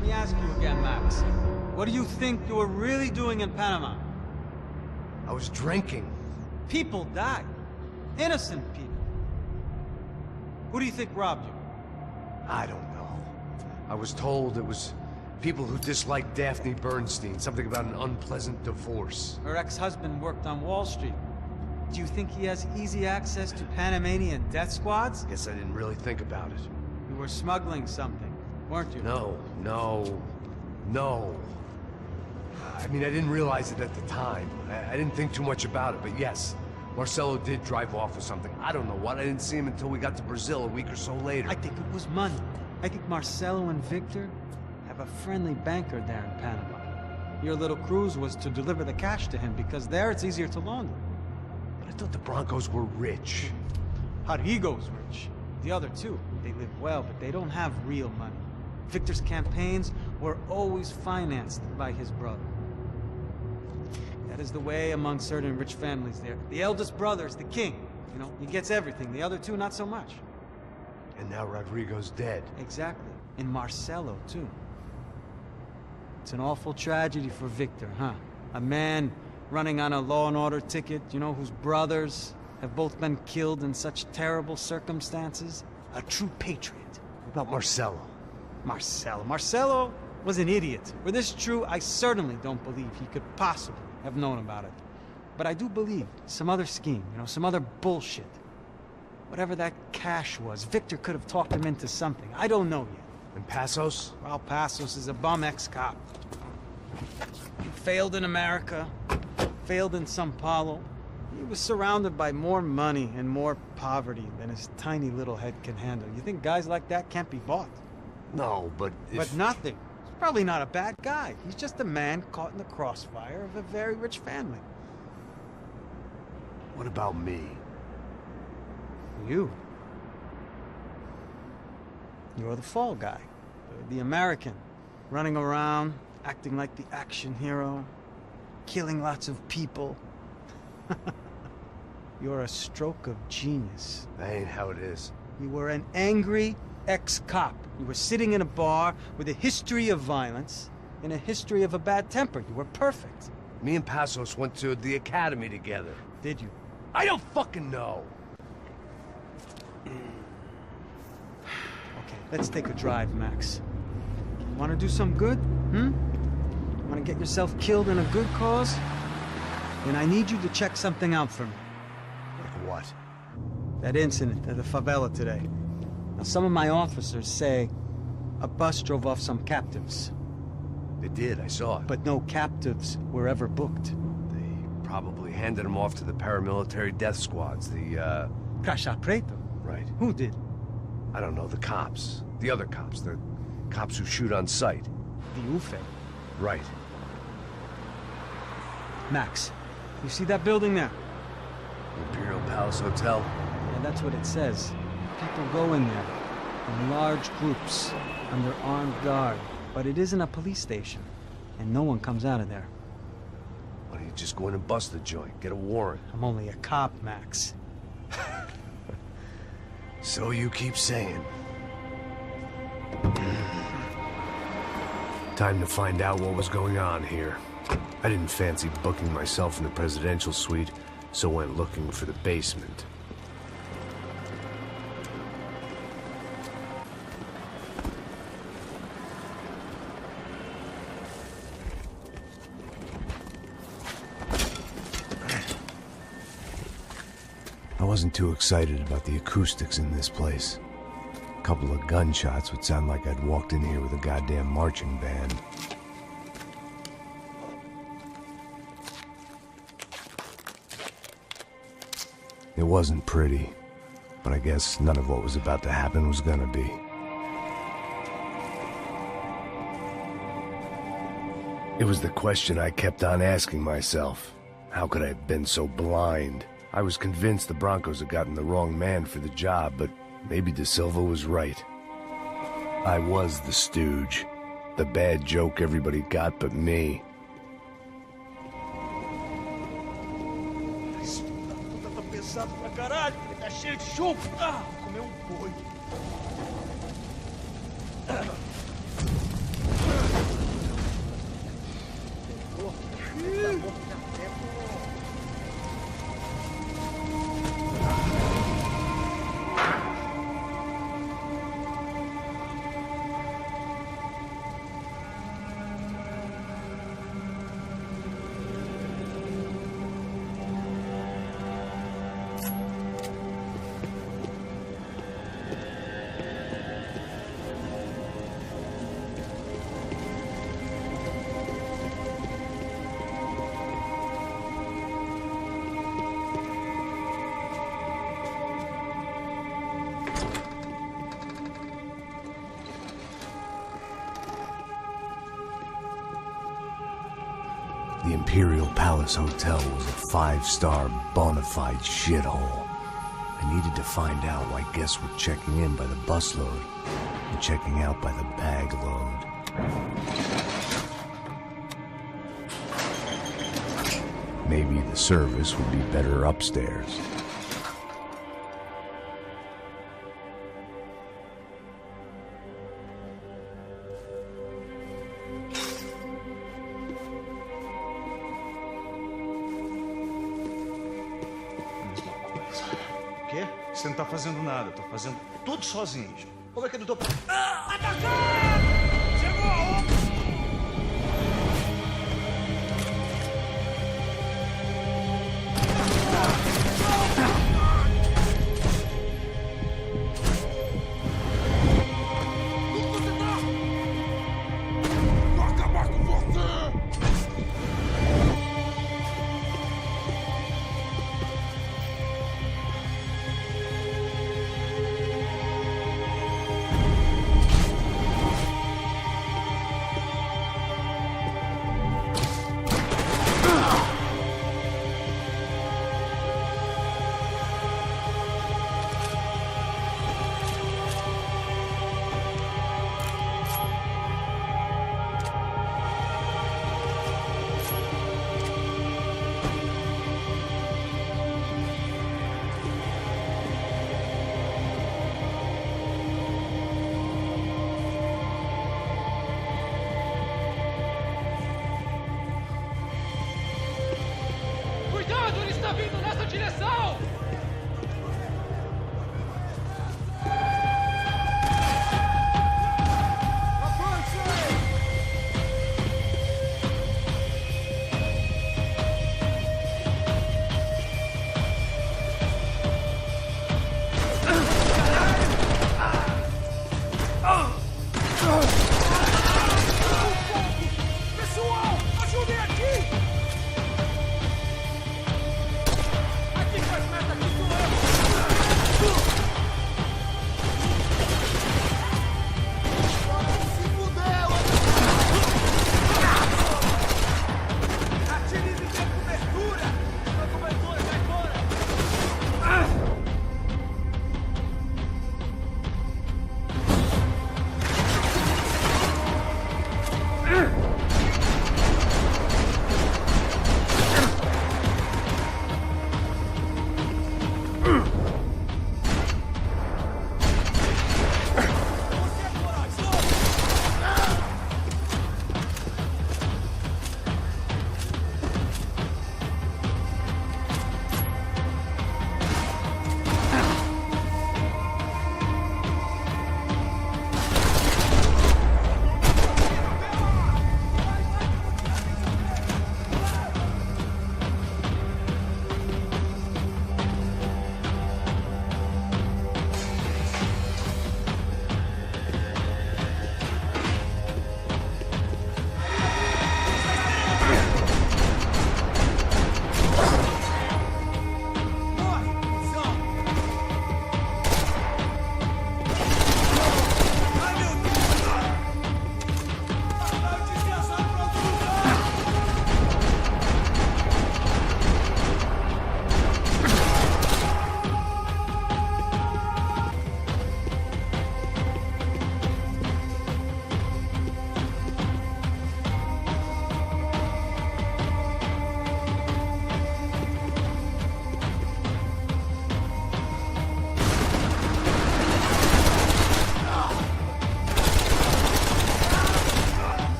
Let me ask you again, Max. What do you think you were really doing in Panama? I was drinking. People died. Innocent people. Who do you think robbed you? I don't know. I was told it was people who disliked Daphne Bernstein, something about an unpleasant divorce. Her ex-husband worked on Wall Street. Do you think he has easy access to Panamanian death squads? Guess I didn't really think about it. You were smuggling something, weren't you? No. I mean, I didn't realize it at the time. I didn't think too much about it, but yes, Marcelo did drive off with something. I don't know what. I didn't see him until we got to Brazil a week or so later. I think it was money. I think Marcelo and Victor have a friendly banker there in Panama. Your little cruise was to deliver the cash to him because there it's easier to launder. But I thought the Broncos were rich. Rodrigo's rich. The other two, they live well, but they don't have real money. Victor's campaigns were always financed by his brother. That is the way among certain rich families there. The eldest brother is the king. You know, he gets everything. The other two, not so much. And now Rodrigo's dead. Exactly. And Marcelo, too. It's an awful tragedy for Victor, huh? A man running on a law and order ticket, you know, whose brothers have both been killed in such terrible circumstances. A true patriot. What about Marcelo? Marcelo was an idiot. Were this true, I certainly don't believe he could possibly have known about it. But I do believe some other scheme, you know, some other bullshit. Whatever that cash was, Victor could have talked him into something. I don't know yet. And Passos? Well, Passos is a bum ex-cop. He failed in America, failed in Sao Paulo. He was surrounded by more money and more poverty than his tiny little head can handle. You think guys like that can't be bought? No, but if... But nothing. He's probably not a bad guy. He's just a man caught in the crossfire of a very rich family. What about me? You. You're the fall guy. The American. Running around, acting like the action hero. Killing lots of people. You're a stroke of genius. That ain't how it is. You were an angry ex-cop. You were sitting in a bar with a history of violence and a history of a bad temper. You were perfect. Me and Passos went to the academy together. Did you? I don't fucking know. Okay, let's take a drive, Max. Want to do some good? Want to get yourself killed in a good cause? Then I need you to check something out for me. Like what? That incident at the favela today. Now, some of my officers say a bus drove off some captives. They did, I saw it. But no captives were ever booked. They probably handed them off to the paramilitary death squads, the, Caixa Preto? Right. Who did? I don't know, the cops. The other cops, the cops who shoot on sight. The UFE. Right. Max, you see that building there? Imperial Palace Hotel? Yeah, that's what it says. People go in there, in large groups, under armed guard. But it isn't a police station, and no one comes out of there. Why don't you just go in and bust the joint, get a warrant? I'm only a cop, Max. So you keep saying. Time to find out what was going on here. I didn't fancy booking myself in the presidential suite, so went looking for the basement. I wasn't too excited about the acoustics in this place. A couple of gunshots would sound like I'd walked in here with a goddamn marching band. It wasn't pretty, but I guess none of what was about to happen was gonna be. It was the question I kept on asking myself. How could I have been so blind? I was convinced the Broncos had gotten the wrong man for the job, but maybe De Silva was right. I was the stooge. The bad joke everybody got but me. The Imperial Palace Hotel was a 5-star bona fide shithole. I needed to find out why guests were checking in by the busload and checking out by the bag load. Maybe the service would be better upstairs. O quê? Você não tá fazendo nada, eu tô fazendo tudo sozinho. Como é que eu tô... Aqui faz meta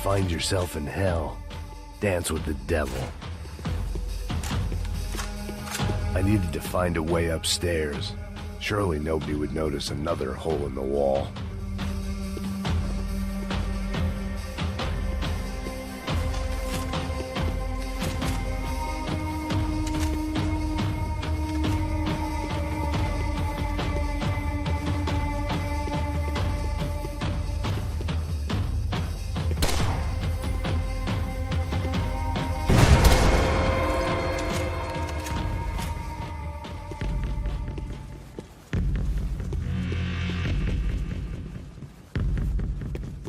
find yourself in hell, dance with the devil. I needed to find a way upstairs. Surely nobody would notice another hole in the wall.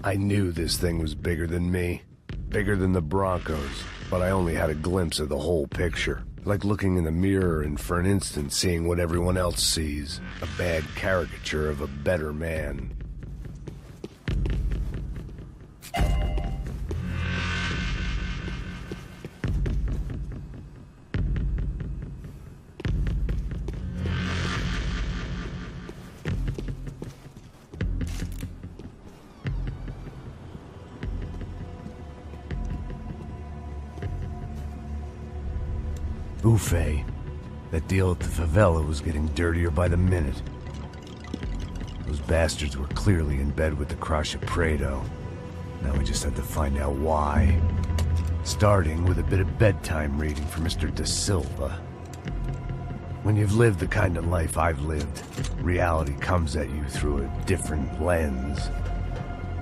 I knew this thing was bigger than me, bigger than the Broncos, but I only had a glimpse of the whole picture. Like looking in the mirror and for an instant seeing what everyone else sees, a bad caricature of a better man. Buffet. That deal at the favela was getting dirtier by the minute. Those bastards were clearly in bed with the Crusher Prado. Now we just had to find out why. Starting with a bit of bedtime reading for Mr. Da Silva. When you've lived the kind of life I've lived, reality comes at you through a different lens.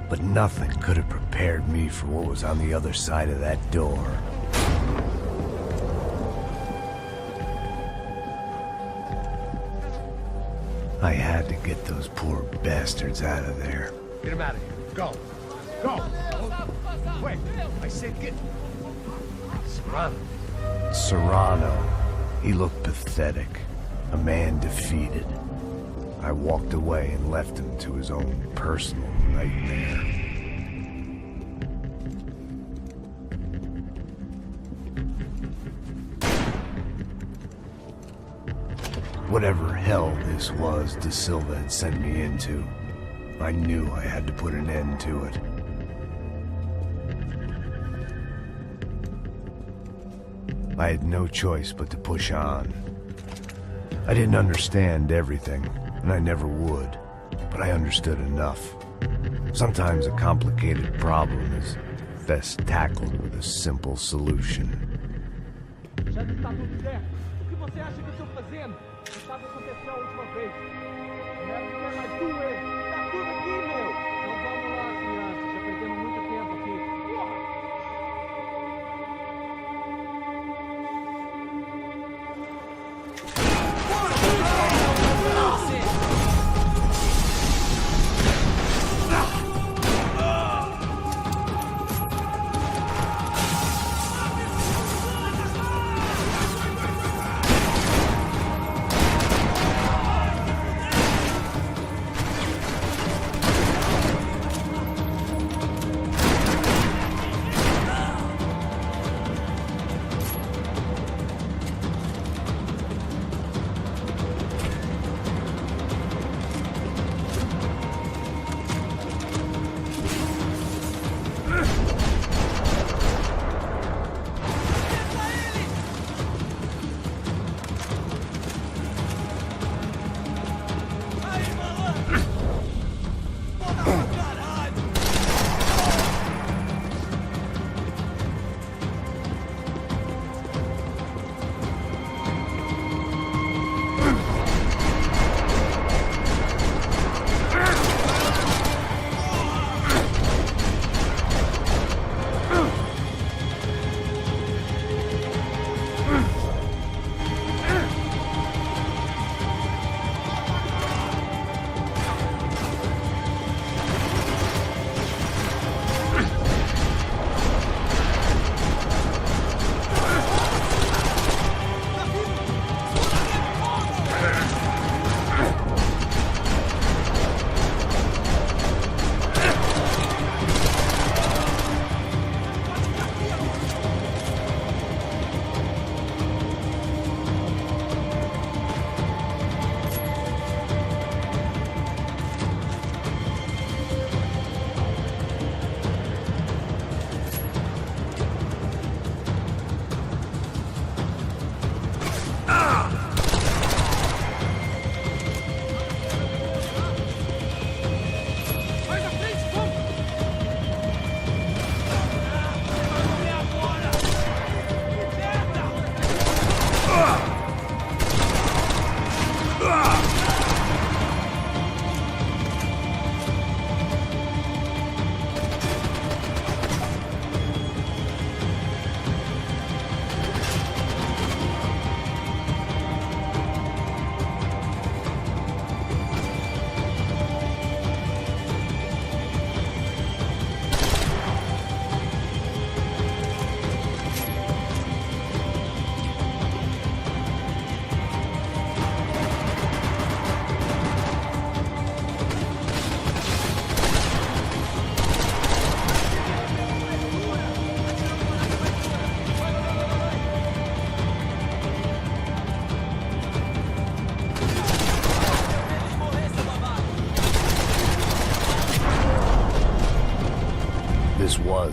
But nothing could have prepared me for what was on the other side of that door. I had to get those poor bastards out of there. Get him out of here. Go. Go. Wait. I said get... Serrano. Serrano. He looked pathetic. A man defeated. I walked away and left him to his own personal nightmare. Whatever hell this was Da Silva had sent me into, I knew I had to put an end to it. I had no choice but to push on. I didn't understand everything, and I never would, but I understood enough. Sometimes a complicated problem is best tackled with a simple solution. Já que está tudo certo, o que você acha que eu estou fazendo? Sabe o que aconteceu a última vez? Não vai mais doer. Tá tudo aqui, meu. Então vamos lá, crianças. Já perdemos muito tempo aqui. Porra!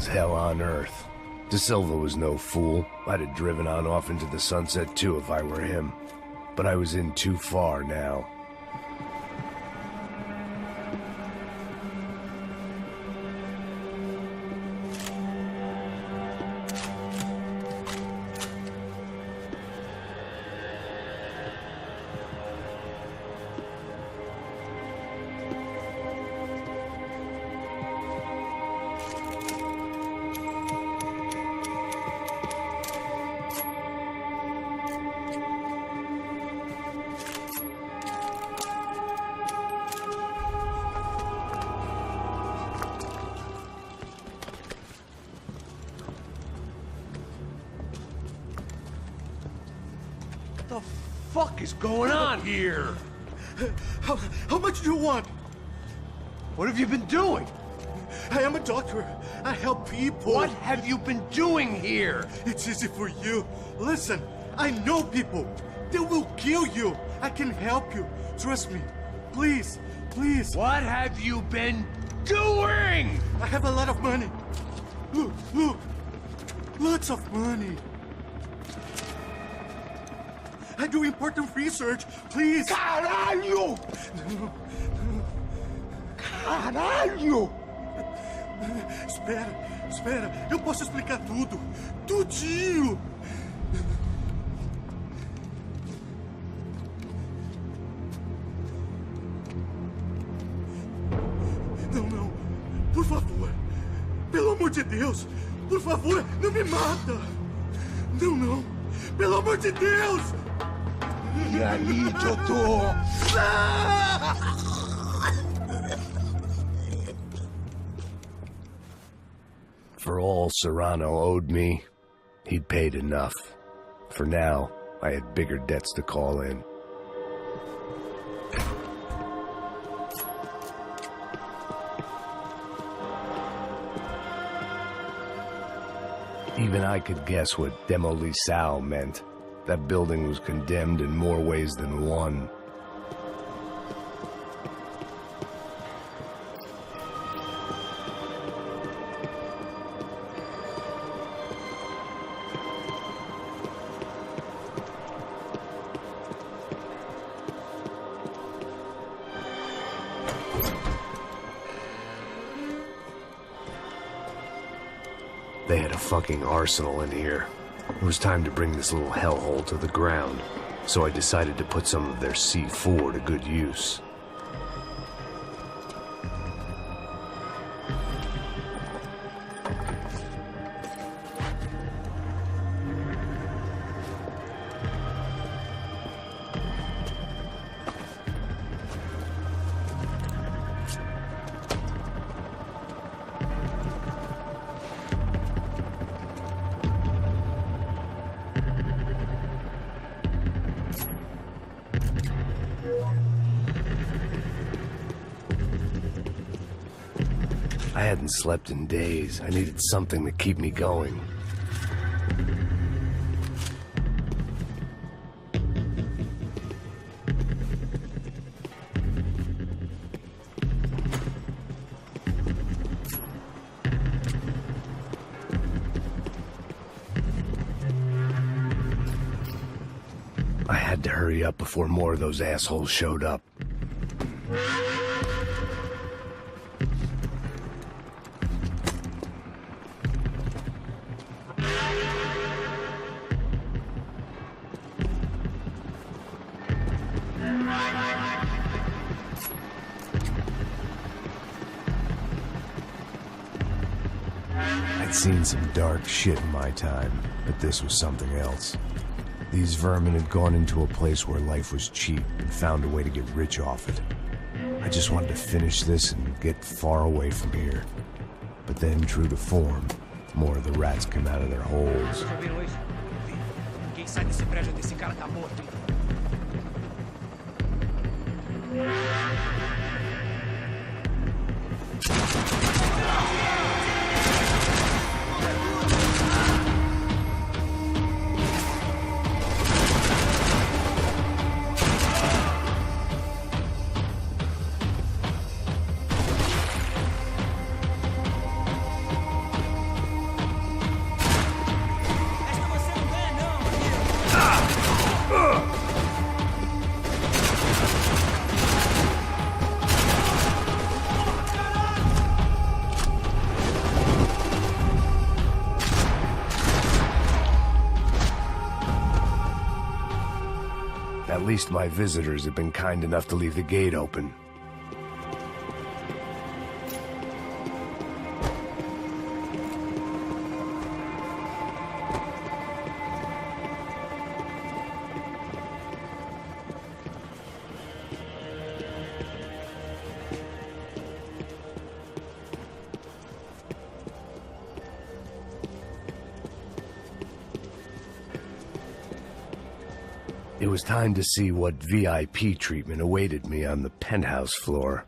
as hell on earth. De Silva was no fool. I'd have driven on off into the sunset too if I were him. But I was in too far now. What the fuck is going on here? How much do you want? What have you been doing? I am a doctor. I help people. What have you been doing here? It's easy for you. Listen, I know people. They will kill you. I can help you. Trust me. Please, please. What have you been doing? I have a lot of money. Look, look. Lots of money. I do important research. Please. Caralho! Caralho! Espera, espera. Eu posso explicar tudo. Tudinho. Não, não. Por favor. Pelo amor de Deus. Por favor, não me mata. Não, não. Pelo amor de Deus. E aí, doutor? For all Serrano owed me, he'd paid enough. For now, I had bigger debts to call in. Even I could guess what demolissao meant. That building was condemned in more ways than one. They had a fucking arsenal in here. It was time to bring this little hellhole to the ground, so I decided to put some of their C4 to good use. I hadn't slept in days. I needed something to keep me going. I had to hurry up before more of those assholes showed up. I'd seen some dark shit in my time, but this was something else. These vermin had gone into a place where life was cheap and found a way to get rich off it. I just wanted to finish this and get far away from here. But then, true to form, more of the rats came out of their holes. Ninguém sai desse prédio até esse cara tá morto. At least my visitors have been kind enough to leave the gate open. It was time to see what VIP treatment awaited me on the penthouse floor.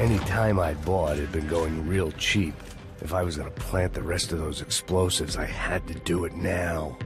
Any time I'd bought had been going real cheap. If I was gonna plant the rest of those explosives, I had to do it now.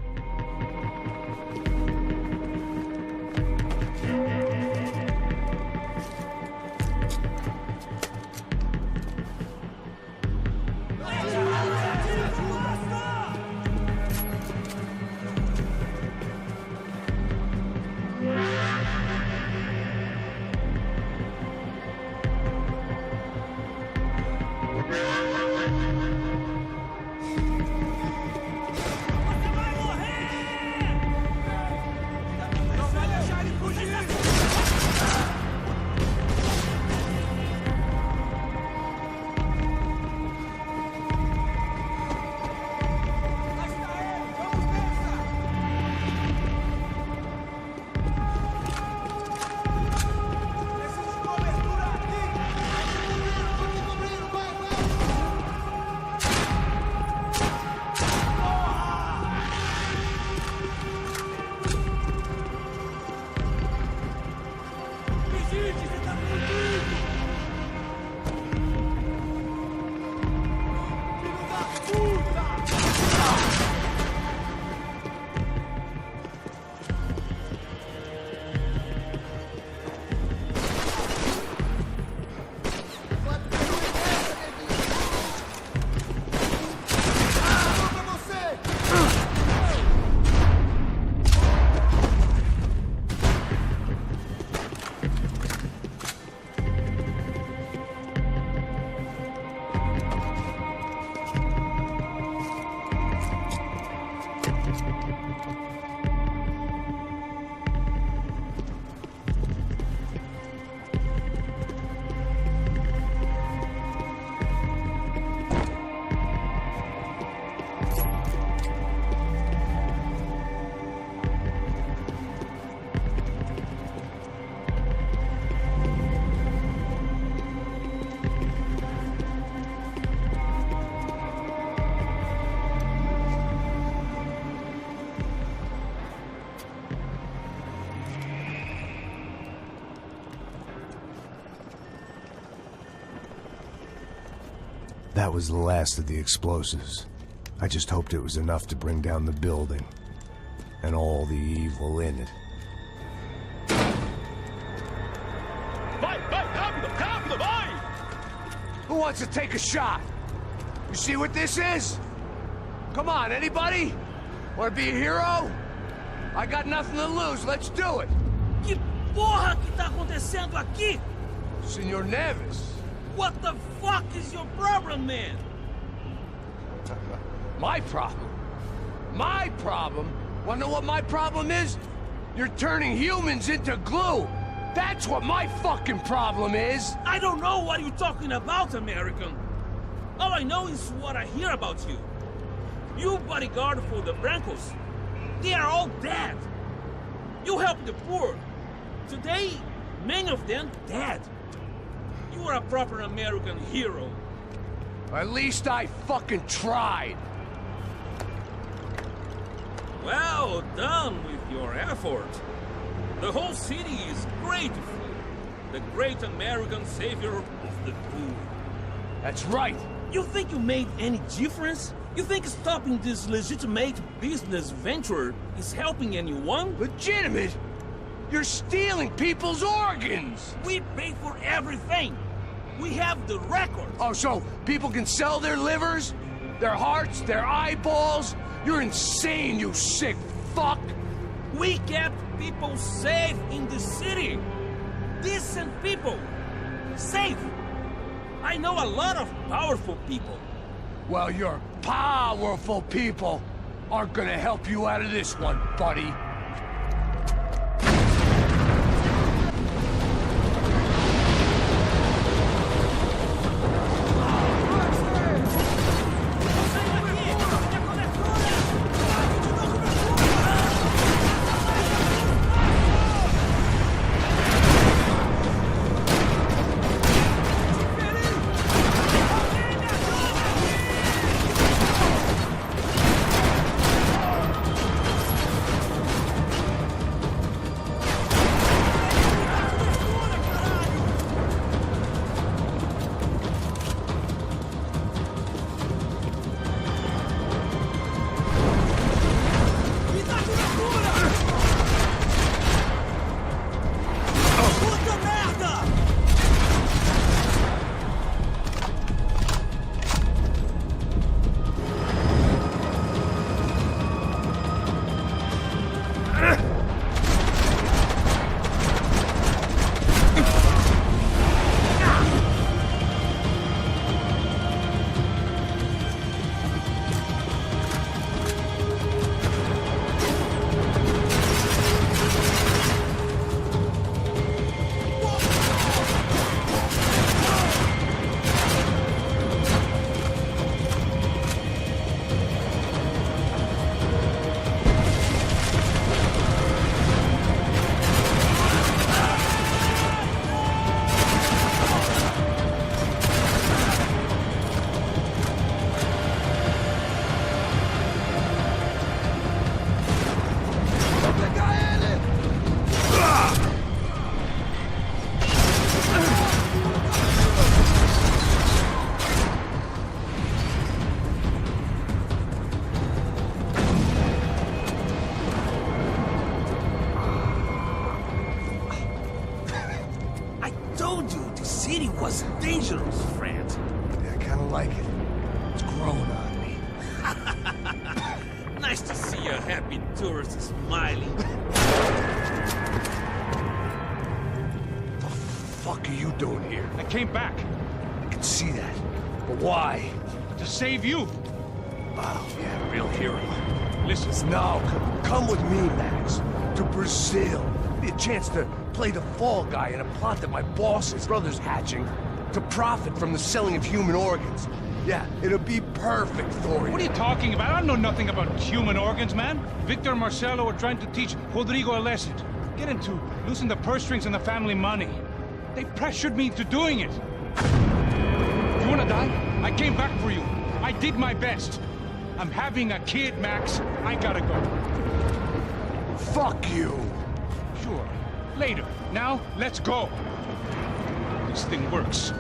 That was the last of the explosives. I just hoped it was enough to bring down the building. And all the evil in it. Vai, rápido, rápido, vai! Who wants to take a shot? You see what this is? Come on, anybody? Want to be a hero? I got nothing to lose, let's do it! Que porra que tá acontecendo aqui? Senor Neves. What the fuck is your problem, man? My problem? My problem? Wanna know what my problem is? You're turning humans into glue! That's what my fucking problem is! I don't know what you're talking about, American. All I know is what I hear about you. You bodyguard for the Brancos. They are all dead. You help the poor. Today, many of them dead. You are a proper American hero. At least I fucking tried. Well done with your effort. The whole city is grateful. The great American savior of the poor. That's right. You think you made any difference? You think stopping this legitimate business venture is helping anyone? Legitimate? You're stealing people's organs! We pay for everything. We have the record. Oh, so people can sell their livers? Their hearts? Their eyeballs? You're insane, you sick fuck! We kept people safe in the city. Decent people. Safe. I know a lot of powerful people. Well, your powerful people aren't gonna help you out of this one, buddy. was dangerous, friend. Yeah, I kinda like it. It's growing on me. Nice to see a happy tourist smiling. What the fuck are you doing here? I came back I can see that. But why? to save you. Oh, yeah, real hero. Listen, Now, come with me, Max. To Brazil. Be a chance to play the fall guy in a plot that my boss's brother's hatching to profit from the selling of human organs. Yeah, it'll be perfect for you. what are you talking about? I know nothing about human organs, man. Victor and Marcelo are trying to teach Rodrigo a lesson. Get him to loosen the purse strings and the family money. They pressured me into doing it. You wanna die? I came back for you. I did my best. I'm having a kid, Max. I gotta go. Fuck you. Sure. Later. Now, let's go. This thing works.